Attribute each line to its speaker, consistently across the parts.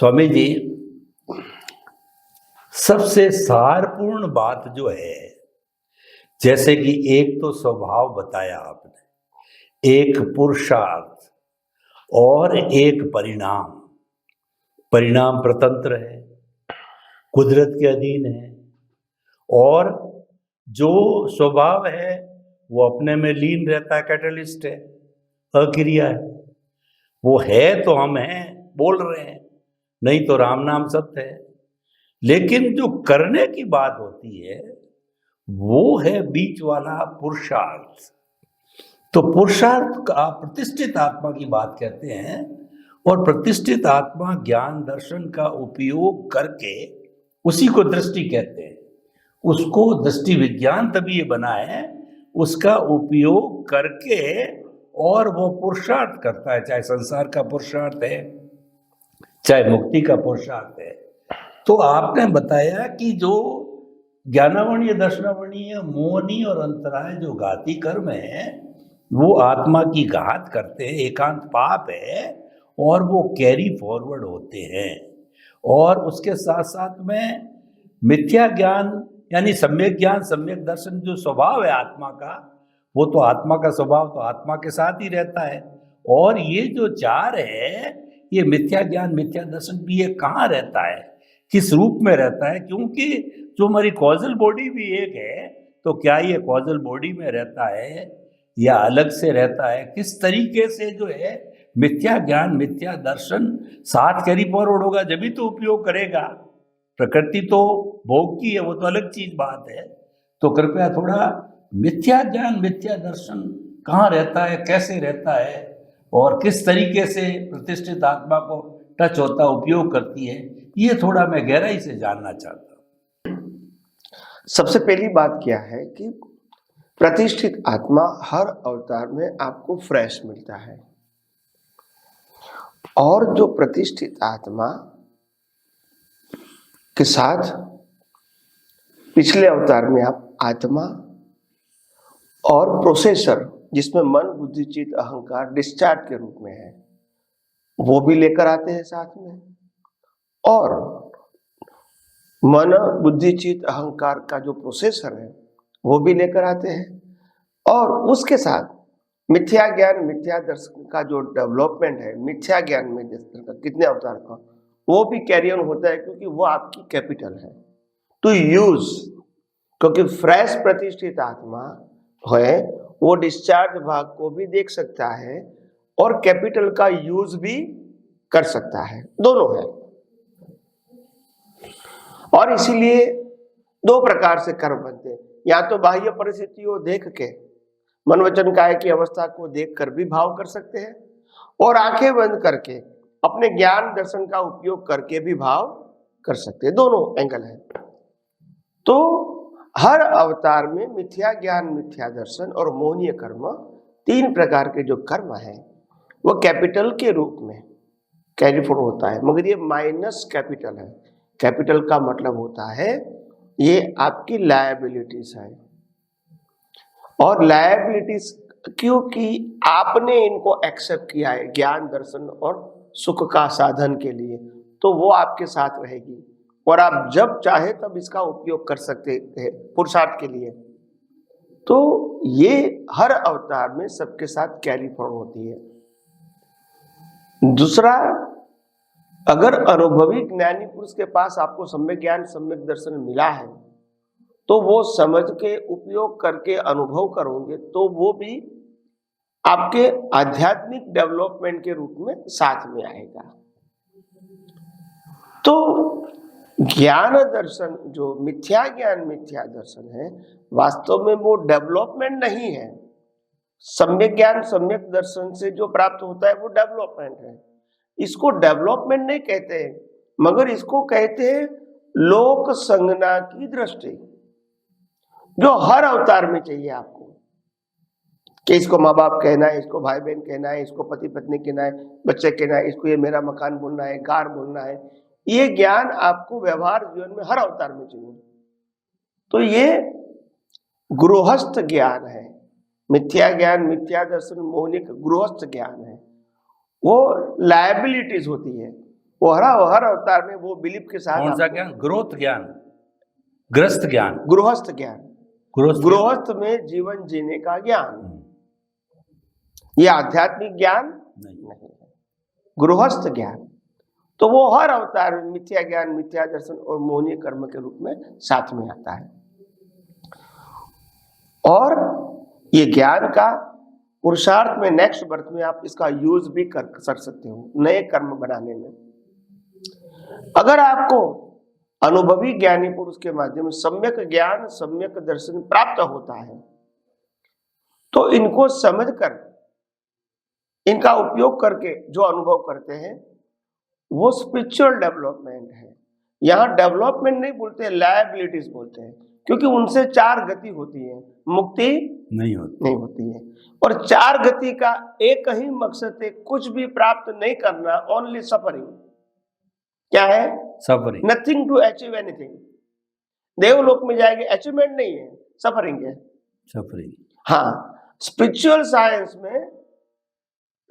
Speaker 1: स्वामी जी, सबसे सारपूर्ण बात जो है, जैसे कि एक तो स्वभाव बताया आपने, एक पुरुषार्थ और एक परिणाम। परिणाम प्रतंत्र है, कुदरत के अधीन है, और जो स्वभाव है वो अपने में लीन रहता है, कैटलिस्ट है, अक्रिया है। वो है तो हम हैं, बोल रहे हैं, नहीं तो राम नाम सत्य है। लेकिन जो करने की बात होती है वो है बीच वाला पुरुषार्थ। तो पुरुषार्थ का प्रतिष्ठित आत्मा की बात कहते हैं, और प्रतिष्ठित आत्मा ज्ञान दर्शन का उपयोग करके, उसी को दृष्टि कहते हैं, उसको दृष्टि विज्ञान तभी ये बना है, उसका उपयोग करके, और वो पुरुषार्थ करता है, चाहे संसार का पुरुषार्थ है, चाहे मुक्ति का पुरुषार्थ है। तो आपने बताया कि जो ज्ञानावरणीय, दर्शनावरणीय, मोहनीय और अंतराय जो घाती कर्म है, वो आत्मा की घात करते हैं, एकांत पाप है, और वो कैरी फॉरवर्ड होते हैं। और उसके साथ साथ में मिथ्या ज्ञान यानी सम्यक ज्ञान, सम्यक दर्शन जो स्वभाव है आत्मा का, वो तो आत्मा का स्वभाव तो आत्मा के साथ ही रहता है। और ये जो चार है, ये मिथ्या ज्ञान, मिथ्या दर्शन भी, ये कहाँ रहता है, किस रूप में रहता है? क्योंकि जो हमारी कॉजल बॉडी भी एक है, तो क्या ये कॉजल बॉडी में रहता है या अलग से रहता है? किस तरीके से जो है मिथ्या ज्ञान, मिथ्या दर्शन साथ कैरी फॉरवर्ड होगा, जब भी तो उपयोग करेगा। प्रकृति तो भोग की है, वो तो अलग चीज बात है। तो कृपया थोड़ा मिथ्या ज्ञान, मिथ्या दर्शन कहाँ रहता है, कैसे रहता है, और किस तरीके से प्रतिष्ठित आत्मा को टच होता, उपयोग करती है, ये थोड़ा मैं गहराई से जानना चाहता हूँ।
Speaker 2: सबसे पहली बात क्या है कि प्रतिष्ठित आत्मा हर अवतार में आपको फ्रेश मिलता है, और जो प्रतिष्ठित आत्मा के साथ पिछले अवतार में आप आत्मा और प्रोसेसर, जिसमें मन, बुद्धि, चित्त, अहंकार डिस्चार्ज के रूप में है, वो भी लेकर आते हैं साथ में। और मन, बुद्धि, चित्त, अहंकार का जो प्रोसेसर है वो भी लेकर आते हैं, और उसके साथ मिथ्या ज्ञान, मिथ्या दर्शन का जो डेवलपमेंट है, मिथ्या ज्ञान में दर्शन का कितने अवतार का, वो भी कैरी ऑन होता है, क्योंकि वो आपकी कैपिटल है टू यूज। क्योंकि फ्रेश प्रतिष्ठित आत्मा है, वो डिस्चार्ज भाग को भी देख सकता है और कैपिटल का यूज भी कर सकता है, दोनों है। और इसीलिए दो प्रकार से कर्म बनते हैं, या तो बाह्य परिस्थितियों देख के, मन वचन काया की अवस्था को देखकर भी भाव कर सकते हैं, और आंखें बंद करके अपने ज्ञान दर्शन का उपयोग करके भी भाव कर सकते हैं, दोनों एंगल है। तो हर अवतार में मिथ्या ज्ञान, मिथ्या दर्शन और मोहनीय कर्म, तीन प्रकार के जो कर्म है वो कैपिटल के रूप में कैरी फॉरवर्ड होता है, मगर ये माइनस कैपिटल है। कैपिटल का मतलब होता है ये आपकी लायबिलिटीज है, और लायबिलिटीज क्योंकि आपने इनको एक्सेप्ट किया है ज्ञान, दर्शन और सुख का साधन के लिए, तो वो आपके साथ रहेगी, और आप जब चाहे तब इसका उपयोग कर सकते हैं पुरुषार्थ के लिए। तो ये हर अवतार में सबके साथ कैरी फॉरवर्ड होती है। दूसरा, अगर अनुभवी ज्ञानी पुरुष के पास आपको सम्यक ज्ञान, सम्यक दर्शन मिला है, तो वो समझ के उपयोग करके अनुभव करोगे, तो वो भी आपके आध्यात्मिक डेवलपमेंट के रूप में साथ में आएगा। तो ज्ञान दर्शन, जो मिथ्या ज्ञान, मिथ्या दर्शन है, वास्तव में वो डेवलपमेंट नहीं है। सम्यक ज्ञान, सम्यक दर्शन से जो प्राप्त होता है वो डेवलपमेंट है। इसको डेवलपमेंट नहीं कहते हैं, मगर इसको कहते हैं लोक संज्ञा की दृष्टि, जो हर अवतार में चाहिए आपको, कि इसको माँ बाप कहना है, इसको भाई बहन कहना है, इसको पति पत्नी कहना है, बच्चे कहना है, इसको ये मेरा मकान बोलना है, कार बोलना है। ये ज्ञान आपको व्यवहार जीवन में हर अवतार में चाहिए। तो ये गृहस्थ ज्ञान है, मिथ्या ज्ञान, मिथ्या दर्शन, मोहनीय गृहस्थ ज्ञान है। वो लायबिलिटीज होती है, वो हर अवतार में वो बिलीफ के साथ
Speaker 1: कौन सा ज्ञान? ग्रोथ ज्ञान, ग्रस्त ज्ञान,
Speaker 2: गृहस्थ ज्ञान,
Speaker 1: गृहस्थ
Speaker 2: में जीवन जीने का ज्ञान, ये आध्यात्मिक ज्ञान नहीं है, गृहस्थ ज्ञान। तो वो हर अवतार में मिथ्या ज्ञान, मिथ्या दर्शन और मोहनीय कर्म के रूप में साथ में आता है। और ये ज्ञान का पुरुषार्थ में नेक्स्ट बर्थ में आप इसका यूज भी कर सकते हो नए कर्म बनाने में। अगर आपको अनुभवी ज्ञानी पुरुष के माध्यम से सम्यक ज्ञान, सम्यक दर्शन प्राप्त होता है, तो इनको समझकर, इनका उपयोग करके जो अनुभव करते हैं वो स्पिरिचुअल डेवलपमेंट है। यहाँ डेवलपमेंट नहीं बोलते, लायबिलिटीज बोलते हैं, क्योंकि उनसे 4 गति होती है, मुक्ति नहीं होती है। और 4 गति का एक ही मकसद है, कुछ भी प्राप्त नहीं करना, ओनली सफरिंग। क्या है?
Speaker 1: Suffering.
Speaker 2: Nothing to achieve anything. देवलोक में जाएंगे, अचीवमेंट नहीं है, सफरिंग है, सफरिंग। हाँ, स्पिरिचुअल साइंस में,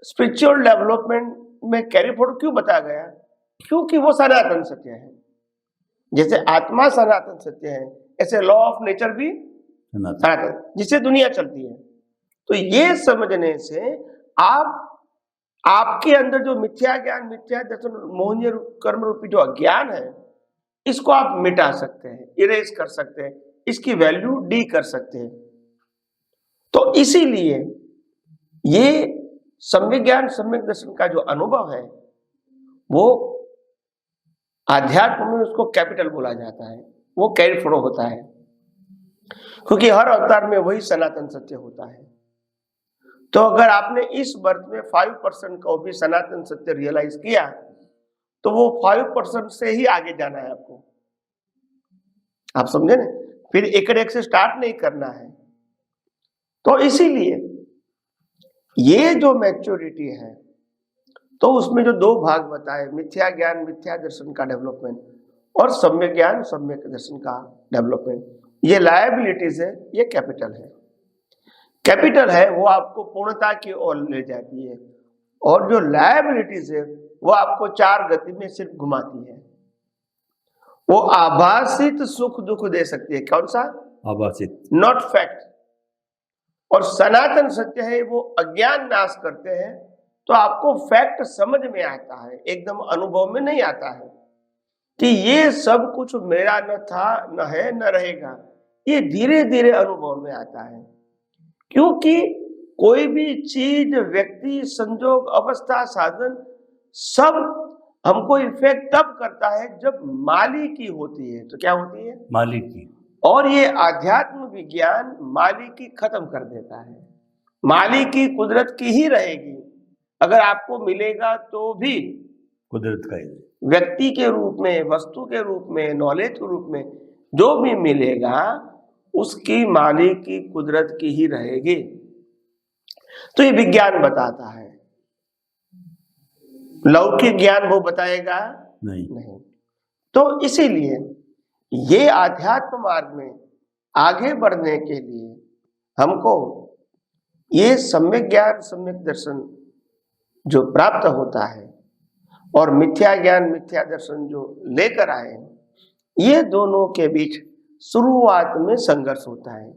Speaker 2: स्पिरिचुअल डेवलपमेंट में कैरी फॉरवर्ड क्यों बताया गया? क्योंकि वो सनातन सत्य है। जैसे आत्मा सनातन सत्य है, ऐसे लॉ ऑफ नेचर भी सनातन, जिससे दुनिया चलती है। तो ये समझने से आपके अंदर जो मिथ्या ज्ञान, मिथ्या दर्शन, मोहनीय कर्म रूपी जो अज्ञान है, इसको आप मिटा सकते हैं, इरेज कर सकते हैं, इसकी वैल्यू डी कर सकते हैं। तो इसीलिए ये सम्यक ज्ञान, सम्यक दर्शन का जो अनुभव है, वो आध्यात्म में उसको कैपिटल बोला जाता है, वो कैरी फॉरवर्ड होता है, क्योंकि हर अवतार में वही सनातन सत्य होता है। तो अगर आपने इस बर्थ में 5% को भी सनातन सत्य रियलाइज किया, तो वो 5% से ही आगे जाना है आपको। आप समझे ना? फिर एक से स्टार्ट नहीं करना है। तो इसीलिए ये जो मैच्योरिटी है, तो उसमें जो 2 भाग बताए, मिथ्या ज्ञान, मिथ्या दर्शन का डेवलपमेंट और सम्यक ज्ञान, सम्यक दर्शन का डेवलपमेंट, ये लायबिलिटीज है, ये कैपिटल है। कैपिटल है वो आपको पूर्णता की ओर ले जाती है, और जो लायबिलिटीज है वो आपको 4 गति में सिर्फ घुमाती है। वो आभासित सुख दुख दे सकती है। कौन सा? आभासित, नॉट फैक्ट। और सनातन सत्य है, वो अज्ञान नाश करते हैं, तो आपको फैक्ट समझ में आता है, एकदम अनुभव में नहीं आता है कि ये सब कुछ मेरा न था, न है, न रहेगा। ये धीरे धीरे अनुभव में आता है, क्योंकि कोई भी चीज, व्यक्ति, संजोग, अवस्था, साधन सब हमको इफेक्ट तब करता है जब मालिकी होती है। तो क्या होती है? मालिकी। और ये आध्यात्म विज्ञान मालिकी खत्म कर देता है। मालिकी कुदरत की ही रहेगी। अगर आपको मिलेगा तो भी कुदरत का ही, व्यक्ति के रूप में, वस्तु के रूप में, नॉलेज के रूप में जो भी मिलेगा, उसकी मालिकी कुदरत की ही रहेगी। तो ये विज्ञान बताता है, लौकिक ज्ञान वो बताएगा नहीं। तो इसीलिए ये आध्यात्म मार्ग में आगे बढ़ने के लिए हमको ये सम्यक ज्ञान, सम्यक दर्शन जो प्राप्त होता है, और मिथ्या ज्ञान, मिथ्या दर्शन जो लेकर आए, ये दोनों के बीच शुरुआत में संघर्ष होता है,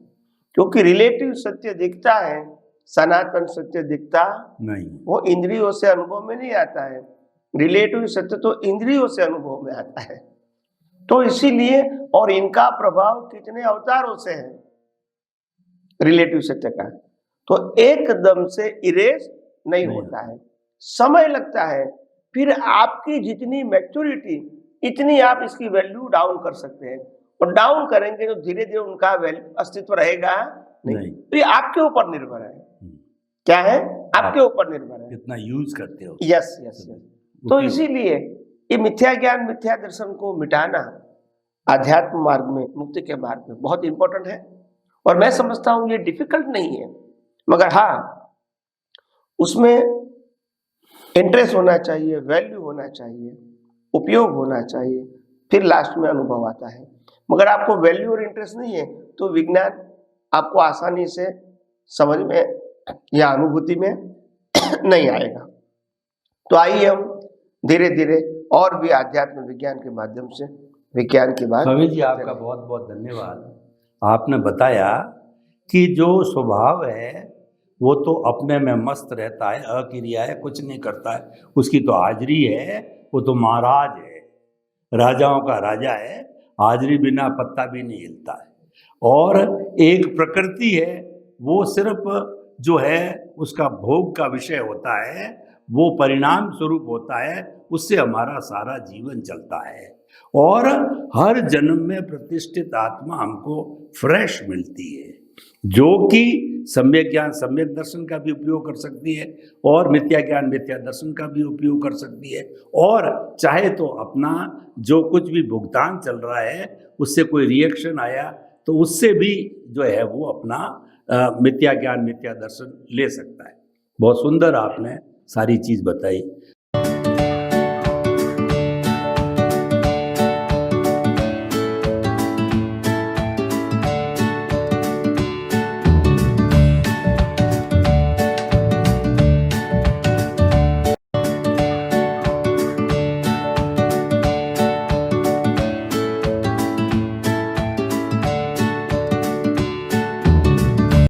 Speaker 2: क्योंकि रिलेटिव सत्य दिखता है, सनातन सत्य दिखता नहीं। वो इंद्रियों से अनुभव में नहीं आता है। रिलेटिव सत्य तो इंद्रियों से अनुभव में आता है। तो इसीलिए, और इनका प्रभाव कितने अवतारों से है रिलेटिव सत्य का, तो एकदम से इरेज नहीं होता है, समय लगता है। फिर आपकी जितनी मैच्योरिटी, इतनी आप इसकी वैल्यू डाउन कर सकते हैं, और डाउन करेंगे तो धीरे धीरे उनका अस्तित्व रहेगा नहीं। तो ये आपके ऊपर निर्भर है। क्या है? आपके ऊपर निर्भर है, कितना यूज करते हो। Yes yes yes. तो इसीलिए ये मिथ्या ज्ञान, मिथ्या दर्शन को मिटाना आध्यात्म मार्ग में, मुक्ति के मार्ग में बहुत इंपॉर्टेंट है। और मैं समझता हूं ये डिफिकल्ट नहीं है, मगर हाँ, उसमें इंटरेस्ट होना चाहिए, वैल्यू होना चाहिए, उपयोग होना चाहिए, फिर लास्ट में अनुभव आता है। मगर आपको वैल्यू और इंटरेस्ट नहीं है, तो विज्ञान आपको आसानी से समझ में या अनुभूति में नहीं आएगा। तो आइए हम धीरे धीरे और भी आध्यात्म विज्ञान के माध्यम से विज्ञान की बात।
Speaker 1: स्वामी जी आपका बहुत बहुत धन्यवाद। आपने बताया कि जो स्वभाव है वो तो अपने में मस्त रहता है, अक्रिया है, कुछ नहीं करता है, उसकी तो हाजिरी है, वो तो महाराज है, राजाओं का राजा है, हाजिरी बिना पत्ता भी नहीं हिलता है। और एक प्रकृति है, वो सिर्फ जो है उसका भोग का विषय होता है, वो परिणाम स्वरूप होता है, उससे हमारा सारा जीवन चलता है। और हर जन्म में प्रतिष्ठित आत्मा हमको फ्रेश मिलती है, जो कि सम्यक ज्ञान सम्यक दर्शन का भी उपयोग कर सकती है, और मिथ्या ज्ञान मिथ्या दर्शन का भी उपयोग कर सकती है, और चाहे तो अपना जो कुछ भी भुगतान चल रहा है उससे कोई रिएक्शन आया तो उससे भी जो है वो अपना मिथ्या ज्ञान मिथ्या दर्शन ले सकता है। बहुत सुंदर आपने सारी चीज़ बताई।